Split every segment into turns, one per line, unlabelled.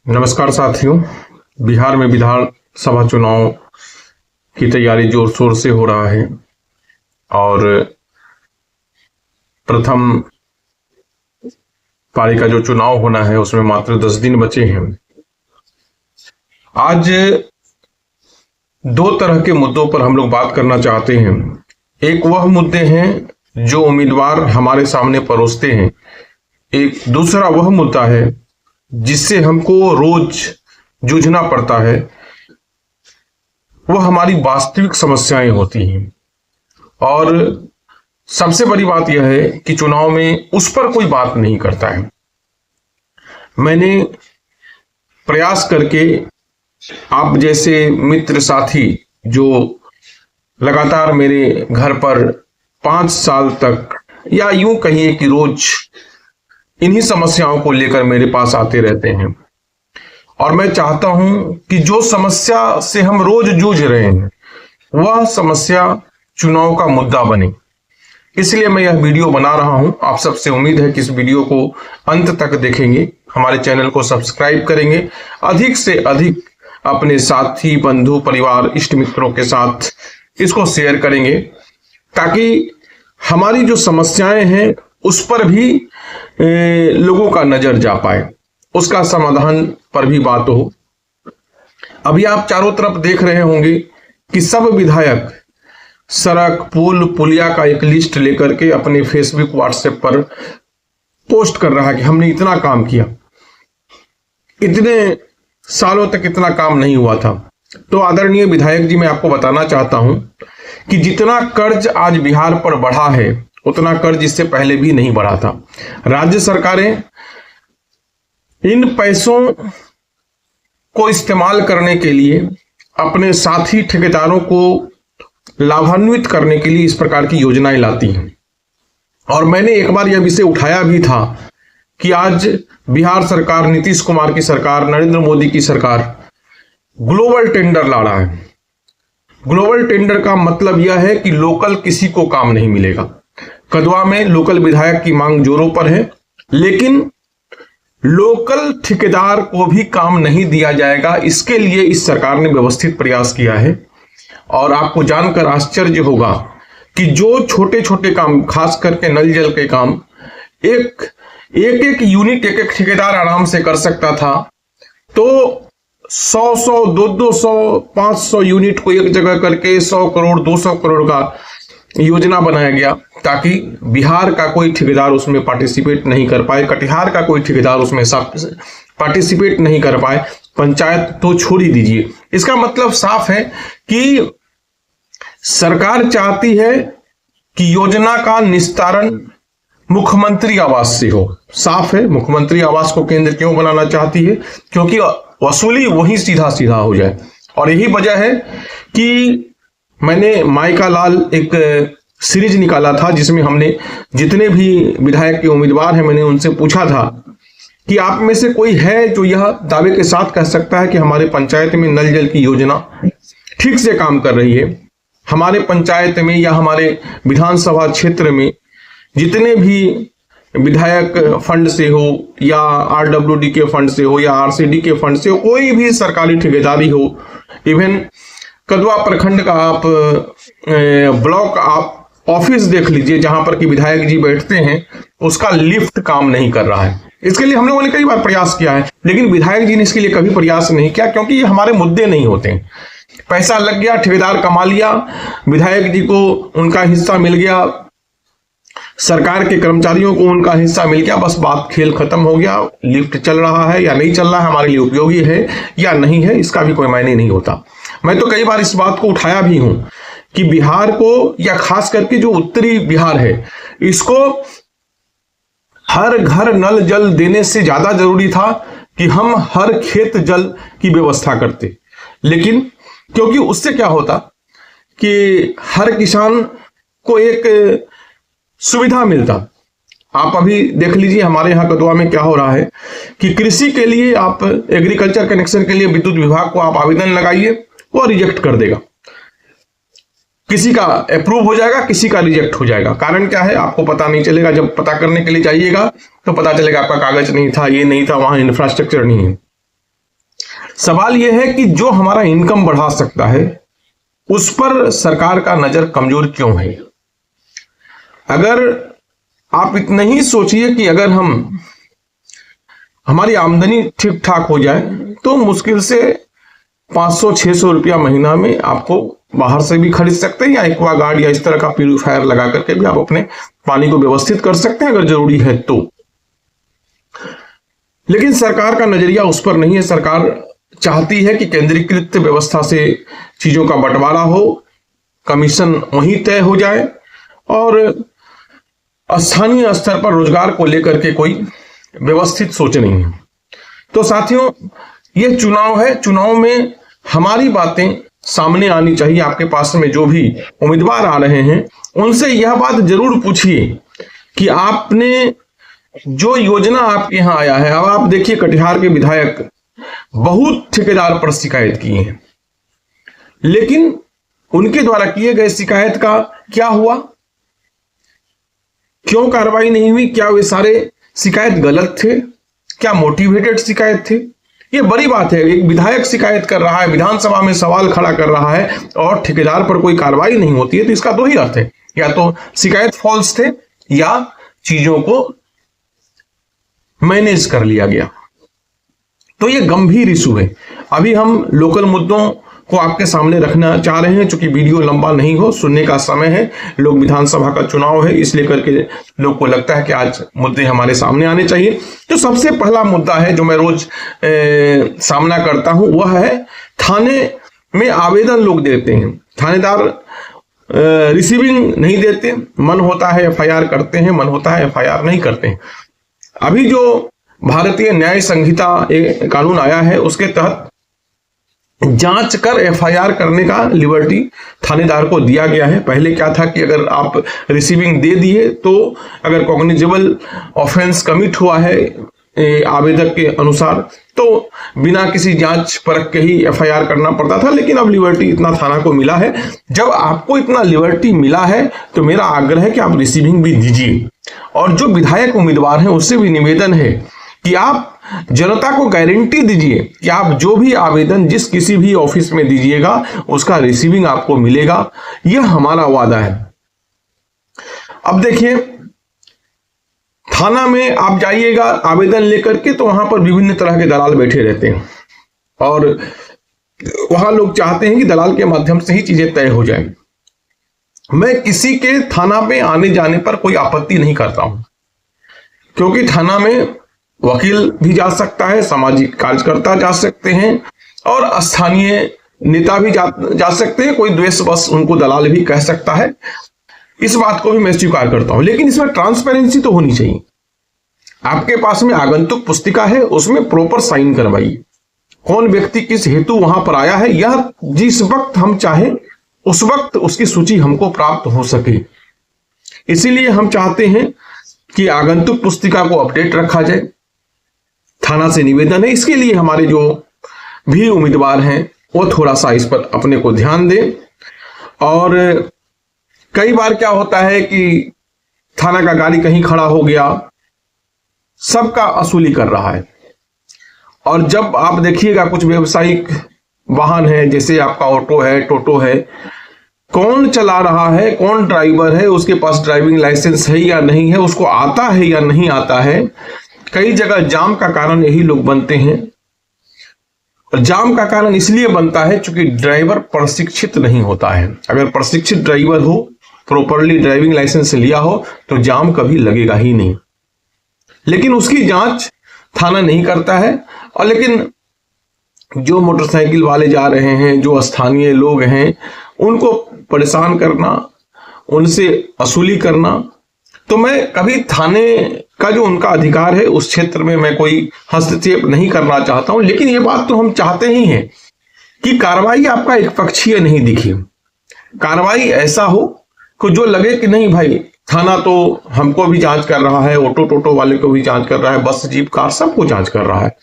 नमस्कार साथियों। बिहार में विधानसभा चुनाव की तैयारी जोर शोर से हो रहा है और प्रथम पारी का जो चुनाव होना है उसमें मात्र 10 दिन बचे हैं। आज दो तरह के मुद्दों पर हम लोग बात करना चाहते हैं। एक वह मुद्दे हैं जो उम्मीदवार हमारे सामने परोसते हैं, एक दूसरा वह मुद्दा है जिससे हमको रोज जूझना पड़ता है, वह हमारी वास्तविक समस्याएं होती हैं। और सबसे बड़ी बात यह है कि चुनाव में उस पर कोई बात नहीं करता है। मैंने प्रयास करके आप जैसे मित्र साथी जो लगातार मेरे घर पर 5 साल तक या यूं कहिए कि रोज इन्हीं समस्याओं को लेकर मेरे पास आते रहते हैं, और मैं चाहता हूं कि जो समस्या से हम रोज जूझ रहे हैं वह समस्या चुनाव का मुद्दा बने। इसलिए मैं यह वीडियो बना रहा हूं। आप सबसे उम्मीद है कि इस वीडियो को अंत तक देखेंगे, हमारे चैनल को सब्सक्राइब करेंगे, अधिक से अधिक अपने साथी, बंधु, परिवार, इष्ट मित्रों के साथ इसको शेयर करेंगे ताकि हमारी जो समस्याएं हैं उस पर भी लोगों का नजर जा पाए, उसका समाधान पर भी बात हो। अभी आप चारों तरफ देख रहे होंगे कि सब विधायक सड़क, पुल, पुलिया का एक लिस्ट लेकर के अपने फेसबुक, व्हाट्सएप पर पोस्ट कर रहा है कि हमने इतना काम किया, इतने सालों तक इतना काम नहीं हुआ था। तो आदरणीय विधायक जी, मैं आपको बताना चाहता हूं कि जितना कर्ज आज बिहार पर बढ़ा है उतना कर्ज इससे पहले भी नहीं बढ़ा था। राज्य सरकारें इन पैसों को इस्तेमाल करने के लिए अपने साथी ठेकेदारों को लाभान्वित करने के लिए इस प्रकार की योजनाएं लाती हैं। और मैंने एक बार यह विषय उठाया भी था कि आज बिहार सरकार, नीतीश कुमार की सरकार, नरेंद्र मोदी की सरकार ग्लोबल टेंडर ला रहा है। ग्लोबल टेंडर का मतलब यह है कि लोकल किसी को काम नहीं मिलेगा। कदवा में लोकल विधायक की मांग जोरों पर है, लेकिन लोकल ठेकेदार को भी काम नहीं दिया जाएगा। इसके लिए इस सरकार ने व्यवस्थित प्रयास किया है। और आपको जानकर आश्चर्य होगा कि जो छोटे छोटे काम, खास करके नल जल के काम, एक यूनिट एक ठेकेदार आराम से कर सकता था, तो 100 200 500 यूनिट को एक जगह करके 100 करोड़ 200 करोड़ का योजना बनाया गया ताकि बिहार का कोई ठेकेदार उसमें पार्टिसिपेट नहीं कर पाए, कटिहार का कोई ठेकेदार उसमें पार्टिसिपेट नहीं कर पाए, पंचायत तो छोड़ ही दीजिए। इसका मतलब साफ है कि सरकार चाहती है कि योजना का निस्तारण मुख्यमंत्री आवास से हो। साफ है, मुख्यमंत्री आवास को केंद्र क्यों बनाना चाहती है? क्योंकि वसूली वही सीधा सीधा हो जाए। और यही वजह है कि मैंने माई का लाल एक सीरीज निकाला था जिसमें हमने जितने भी विधायक के उम्मीदवार हैं, मैंने उनसे पूछा था कि आप में से कोई है जो यह दावे के साथ कह सकता है कि हमारे पंचायत में नल जल की योजना ठीक से काम कर रही है। हमारे पंचायत में या हमारे विधानसभा क्षेत्र में जितने भी विधायक फंड से हो या आरडब्ल्यूडी के फंड से हो या आरसीडी के फंड से हो, कोई भी सरकारी ठेकेदारी हो, इवन कदवा प्रखंड का आप ब्लॉक आप ऑफिस देख लीजिए जहां पर कि विधायक जी बैठते हैं, उसका लिफ्ट काम नहीं कर रहा है। इसके लिए हम लोगों ने कई बार प्रयास किया है, लेकिन विधायक जी ने इसके लिए कभी प्रयास नहीं किया, क्योंकि ये हमारे मुद्दे नहीं होते हैं। पैसा लग गया, ठेकेदार कमा लिया, विधायक जी को उनका हिस्सा मिल गया, सरकार के कर्मचारियों को उनका हिस्सा मिल गया, बस बात खेल खत्म हो गया। लिफ्ट चल रहा है या नहीं चल रहा है, हमारे लिए उपयोगी है या नहीं है, इसका भी कोई मायने नहीं होता। मैं तो कई बार इस बात को उठाया भी हूं कि बिहार को, या खास करके जो उत्तरी बिहार है, इसको हर घर नल जल देने से ज्यादा जरूरी था कि हम हर खेत जल की व्यवस्था करते। लेकिन क्योंकि उससे क्या होता कि हर किसान को एक सुविधा मिलता। आप अभी देख लीजिए हमारे यहाँ कदवा में क्या हो रहा है कि कृषि के लिए आप एग्रीकल्चर कनेक्शन के लिए विद्युत विभाग को आप आवेदन लगाइए, वो रिजेक्ट कर देगा। किसी का अप्रूव हो जाएगा, किसी का रिजेक्ट हो जाएगा। कारण क्या है आपको पता नहीं चलेगा। जब पता करने के लिए जाइएगा तो पता चलेगा आपका कागज नहीं था, ये नहीं था, वहां इंफ्रास्ट्रक्चर नहीं है। सवाल यह है कि जो हमारा इनकम बढ़ा सकता है उस पर सरकार का नजर कमजोर क्यों है। अगर आप इतना ही सोचिए कि अगर हमारी आमदनी ठीक ठाक हो जाए तो मुश्किल से 500-600 रुपया महीना में आपको बाहर से भी खरीद सकते हैं, या एक्वागार्ड या इस तरह का प्यूरिफायर लगा करके भी आप अपने पानी को व्यवस्थित कर सकते हैं अगर जरूरी है तो। लेकिन सरकार का नजरिया उस पर नहीं है। सरकार चाहती है कि केंद्रीकृत व्यवस्था से चीजों का बंटवारा हो, कमीशन वहीं तय हो जाए और स्थानीय स्तर पर रोजगार को लेकर के कोई व्यवस्थित सोच नहीं है। तो साथियों, ये चुनाव है, चुनाव में हमारी बातें सामने आनी चाहिए। आपके पास में जो भी उम्मीदवार आ रहे हैं उनसे यह बात जरूर पूछिए कि आपने जो योजना आपके यहां आया है। अब आप देखिए, कटिहार के विधायक बहुत ठेकेदार पर शिकायत किए हैं, लेकिन उनके द्वारा किए गए शिकायत का क्या हुआ, क्यों कार्रवाई नहीं हुई? क्या वे सारे शिकायत गलत थे? क्या मोटिवेटेड शिकायत थे? ये बड़ी बात है। एक विधायक शिकायत कर रहा है, विधानसभा में सवाल खड़ा कर रहा है और ठेकेदार पर कोई कार्रवाई नहीं होती है, तो इसका दो ही अर्थ है, या तो शिकायत फॉल्स थे या चीजों को मैनेज कर लिया गया। तो ये गंभीर इशू है। अभी हम लोकल मुद्दों को आपके सामने रखना चाह रहे हैं, चूंकि वीडियो लंबा नहीं हो, सुनने का समय है, लोग विधानसभा का चुनाव है इसलिए करके लोग को लगता है कि आज मुद्दे हमारे सामने आने चाहिए। तो सबसे पहला मुद्दा है जो मैं रोज सामना करता हूं, वह है थाने में आवेदन लोग देते हैं, थानेदार रिसीविंग नहीं देते। मन होता है एफआईआर करते हैं, मन होता है एफआईआर नहीं करते हैं। अभी जो भारतीय न्याय संहिता कानून आया है उसके तहत जांच कर एफआईआर करने का लिबर्टी थानेदार को दिया गया है। पहले क्या था कि अगर आप रिसीविंग दे दिए तो अगर कॉग्निजेबल ऑफेंस कमिट हुआ है आवेदक के अनुसार तो बिना किसी जांच परख के ही एफआईआर करना पड़ता था, लेकिन अब लिबर्टी इतना थाना को मिला है। जब आपको इतना लिबर्टी मिला है तो मेरा आग्रह है कि आप रिसीविंग भी दीजिए। और जो विधायक उम्मीदवार हैं उससे भी निवेदन है कि आप जनता को गारंटी दीजिए कि आप जो भी आवेदन जिस किसी भी ऑफिस में दीजिएगा उसका रिसीविंग आपको मिलेगा। यह हमारा वादा है। अब देखिए, थाना में आप जाइएगा आवेदन लेकर के तो वहां पर विभिन्न तरह के दलाल बैठे रहते हैं और वहां लोग चाहते हैं कि दलाल के माध्यम से ही चीजें तय हो जाए। मैं किसी के थाना पे आने जाने पर कोई आपत्ति नहीं करता हूं, क्योंकि थाना में वकील भी जा सकता है, सामाजिक कार्यकर्ता जा सकते हैं और स्थानीय नेता भी जा सकते हैं। कोई द्वेषवश उनको दलाल भी कह सकता है, इस बात को भी मैं स्वीकार करता हूं। लेकिन इसमें ट्रांसपेरेंसी तो होनी चाहिए। आपके पास में आगंतुक पुस्तिका है, उसमें प्रॉपर साइन करवाइए। कौन व्यक्ति किस हेतु वहां पर आया है, यह जिस वक्त हम चाहें उस वक्त उसकी सूची हमको प्राप्त हो सके। इसीलिए हम चाहते हैं कि आगंतुक पुस्तिका को अपडेट रखा जाए। थाना से निवेदन है, इसके लिए हमारे जो भी उम्मीदवार हैं वो थोड़ा सा इस पर अपने को ध्यान दें। और कई बार क्या होता है कि थाना का गाड़ी कहीं खड़ा हो गया, सबका वसूली कर रहा है। और जब आप देखिएगा कुछ व्यवसायिक वाहन है, जैसे आपका ऑटो है, टोटो है, कौन चला रहा है, कौन ड्राइवर है, उसके पास ड्राइविंग लाइसेंस है या नहीं है, उसको आता है या नहीं आता है। कई जगह जाम का कारण यही लोग बनते हैं। और जाम का कारण इसलिए बनता है क्योंकि ड्राइवर प्रशिक्षित नहीं होता है। अगर प्रशिक्षित ड्राइवर हो, प्रॉपरली ड्राइविंग लाइसेंस लिया हो, तो जाम कभी लगेगा ही नहीं। लेकिन उसकी जांच थाना नहीं करता है। और लेकिन जो मोटरसाइकिल वाले जा रहे हैं, जो स्थानीय लोग हैं, उनको परेशान करना, उनसे वसूली करना, तो मैं कभी थाने का जो उनका अधिकार है उस क्षेत्र में मैं कोई हस्तक्षेप नहीं करना चाहता हूं। लेकिन ये बात तो हम चाहते ही हैं कि कार्रवाई आपका एक पक्षीय नहीं दिखे। कार्रवाई ऐसा हो कि जो लगे कि नहीं भाई, थाना तो हमको भी जांच कर रहा है, ऑटो टोटो वाले को भी जांच कर रहा है, बस जीप कार सबको जांच कर रहा है।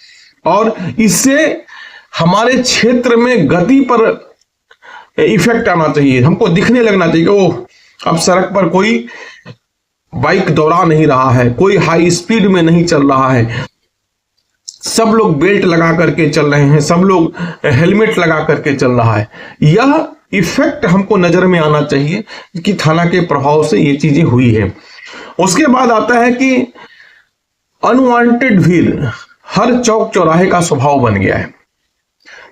और इससे हमारे क्षेत्र में गति पर इफेक्ट आना चाहिए। हमको दिखने लगना चाहिए कि ओह, अब सड़क पर कोई बाइक दौड़ा नहीं रहा है, कोई हाई स्पीड में नहीं चल रहा है। सब लोग बेल्ट लगा करके चल रहे हैं, सब लोग हेलमेट लगा करके चल रहा है। यह इफेक्ट हमको नजर में आना चाहिए कि थाना के प्रभाव से ये चीजें हुई है। उसके बाद आता है कि अनवांटेड भीड़ हर चौक चौराहे का स्वभाव बन गया है।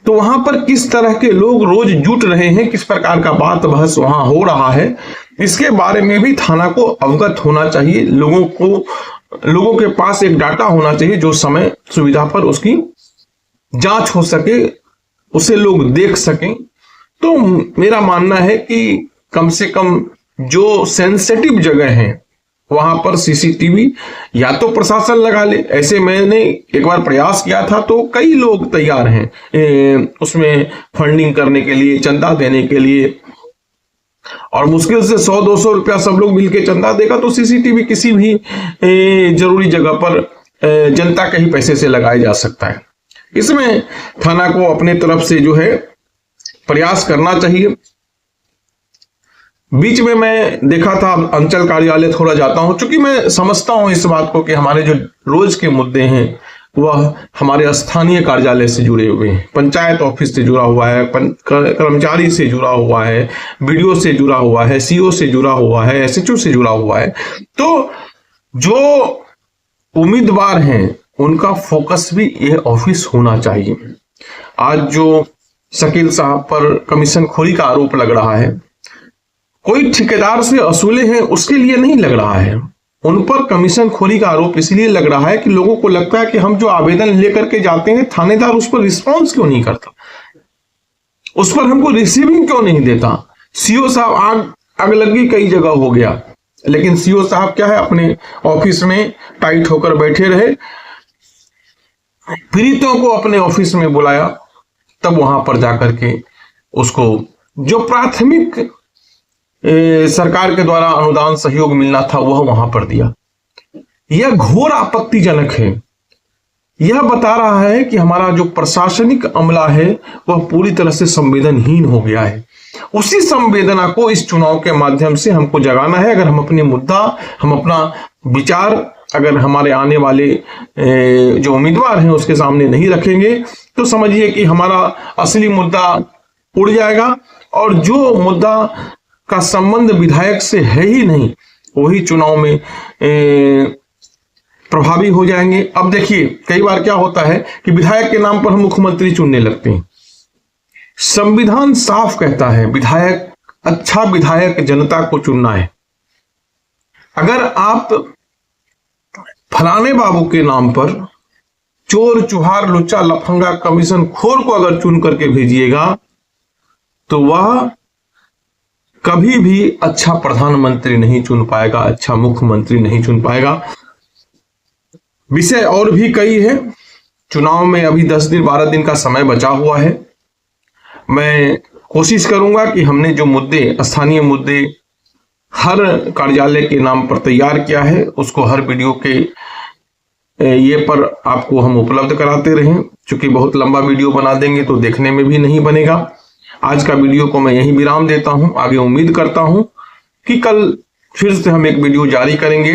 तो वहां पर किस तरह के लोग रोज जुट रहे हैं, किस प्रकार का बात बहस वहां हो रहा है, इसके बारे में भी थाना को अवगत होना चाहिए। लोगों के पास एक डाटा होना चाहिए जो समय सुविधा पर उसकी जांच हो सके, उसे लोग देख सकें। तो मेरा मानना है कि कम से कम जो सेंसिटिव जगह हैं वहां पर सीसीटीवी या तो प्रशासन लगा ले। ऐसे मैंने एक बार प्रयास किया था तो कई लोग तैयार हैं उसमें फंडिंग करने के लिए, चंदा देने के लिए, और मुश्किल से 100-200 रुपया सब लोग मिलकर चंदा देगा तो सीसीटीवी किसी भी जरूरी जगह पर जनता के ही पैसे से लगाया जा सकता है। इसमें थाना को अपने तरफ से जो है प्रयास करना चाहिए। बीच में मैं देखा था अंचल कार्यालय थोड़ा जाता हूं, क्योंकि मैं समझता हूं इस बात को कि हमारे जो रोज के मुद्दे हैं वह हमारे स्थानीय कार्यालय से जुड़े हुए हैं। पंचायत ऑफिस से जुड़ा हुआ है, कर्मचारी से जुड़ा हुआ है, बीडीओ से जुड़ा हुआ है, सीओ से जुड़ा हुआ है, एसएचओ से जुड़ा हुआ है। तो जो उम्मीदवार हैं उनका फोकस भी यह ऑफिस होना चाहिए। आज जो शकील साहब पर कमीशन खोरी का आरोप लग रहा है, कोई ठेकेदार से असूले हैं उसके लिए नहीं लग रहा है, उन पर कमीशन खोरी का आरोप इसलिए लग रहा है कि लोगों को लगता है कि हम जो आवेदन लेकर के जाते हैं थानेदार उस पर रिस्पॉन्स क्यों नहीं करता, उस पर हमको रिसीविंग क्यों नहीं देता। सीओ साहब आग लगी कई जगह हो गया, लेकिन सीओ साहब क्या है अपने ऑफिस में टाइट होकर बैठे रहे, पीड़ितों को अपने ऑफिस में बुलाया, तब वहां पर जाकर के उसको जो प्राथमिक सरकार के द्वारा अनुदान सहयोग मिलना था वह वहां पर दिया। यह घोर आपत्तिजनक है। यह बता रहा है कि हमारा जो प्रशासनिक अमला है वह पूरी तरह से संवेदनहीन हो गया है। उसी संवेदना को इस चुनाव के माध्यम से हमको जगाना है। अगर हम अपने मुद्दा, हम अपना विचार अगर हमारे आने वाले जो उम्मीदवार हैं उसके सामने नहीं रखेंगे तो समझिए कि हमारा असली मुद्दा उड़ जाएगा, और जो मुद्दा का संबंध विधायक से है ही नहीं वही चुनाव में प्रभावी हो जाएंगे। अब देखिए कई बार क्या होता है कि विधायक के नाम पर हम मुख्यमंत्री चुनने लगते हैं। संविधान साफ कहता है विधायक, अच्छा विधायक जनता को चुनना है। अगर आप फलाने बाबू के नाम पर चोर चुहार लुच्चा लफंगा कमीशन खोर को अगर चुन करके भेजिएगा तो वह कभी भी अच्छा प्रधानमंत्री नहीं चुन पाएगा, अच्छा मुख्यमंत्री नहीं चुन पाएगा। विषय और भी कई है। चुनाव में अभी 10 दिन 12 दिन का समय बचा हुआ है। मैं कोशिश करूंगा कि हमने जो मुद्दे, स्थानीय मुद्दे हर कार्यालय के नाम पर तैयार किया है उसको हर वीडियो के ये पर आपको हम उपलब्ध कराते रहें। चूंकि बहुत लंबा वीडियो बना देंगे तो देखने में भी नहीं बनेगा। आज का वीडियो को मैं यहीं विराम देता हूं। आगे उम्मीद करता हूं कि कल फिर से हम एक वीडियो जारी करेंगे।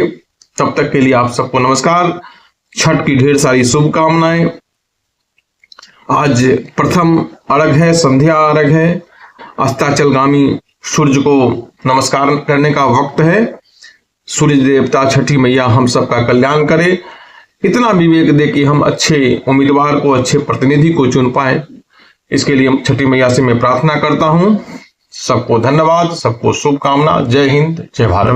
तब तक के लिए आप सबको नमस्कार, छठ की ढेर सारी शुभकामनाएं। आज प्रथम अर्घ है, संध्या अर्घ है, अस्ताचलगामी सूर्य को नमस्कार करने का वक्त है। सूर्य देवता छठी मैया हम सबका कल्याण करे, इतना विवेक दे कि हम अच्छे उम्मीदवार को, अच्छे प्रतिनिधि को चुन पाए। इसके लिए छठी मैया से मैं प्रार्थना करता हूं। सबको धन्यवाद, सबको शुभकामना। जय हिंद, जय भारत।